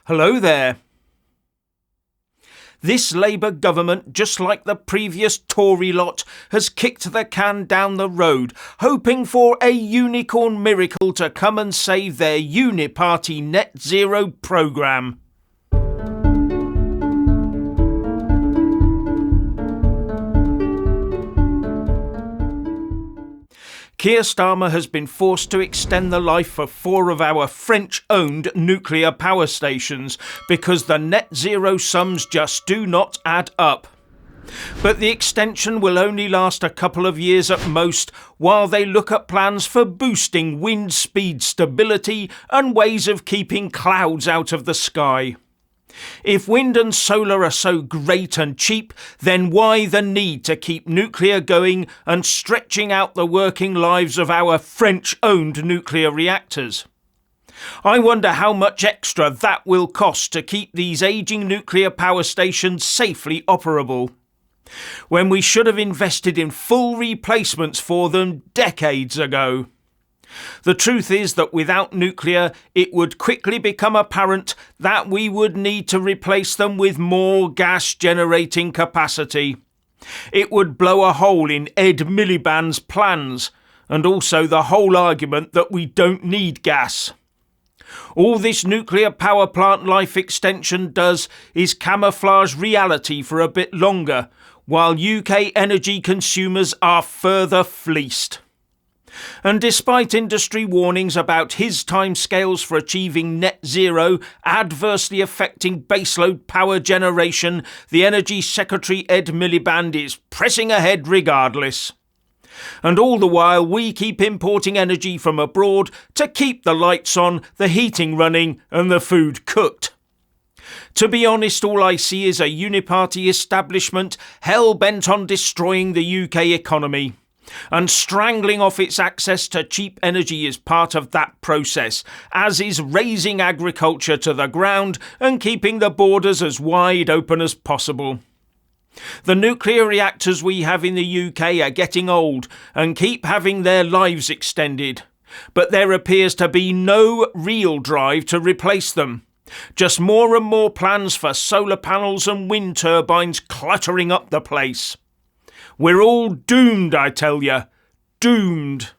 Hello there. This Labour government, just like the previous Tory lot, has kicked the can down the road, hoping for a unicorn miracle to come and save their uni-party net zero programme. Keir Starmer has been forced to extend the life of 4 of our French-owned nuclear power stations because the net zero sums just do not add up. But the extension will only last a couple of years at most while they look at plans for boosting wind speed stability and ways of keeping clouds out of the sky. If wind and solar are so great and cheap, then why the need to keep nuclear going and stretching out the working lives of our French-owned nuclear reactors? I wonder how much extra that will cost to keep these ageing nuclear power stations safely operable, when we should have invested in full replacements for them decades ago. The truth is that without nuclear, it would quickly become apparent that we would need to replace them with more gas-generating capacity. It would blow a hole in Ed Miliband's plans, and also the whole argument that we don't need gas. All this nuclear power plant life extension does is camouflage reality for a bit longer, while UK energy consumers are further fleeced. And despite industry warnings about his timescales for achieving net zero adversely affecting baseload power generation, the Energy Secretary Ed Miliband is pressing ahead regardless. And all the while we keep importing energy from abroad to keep the lights on, the heating running and the food cooked. To be honest, all I see is a uni-party establishment hell-bent on destroying the UK economy. And strangling off its access to cheap energy is part of that process, as is razing agriculture to the ground and keeping the borders as wide open as possible. The nuclear reactors we have in the UK are getting old and keep having their lives extended, but there appears to be no real drive to replace them. Just more and more plans for solar panels and wind turbines cluttering up the place. We're all doomed, I tell you. Doomed.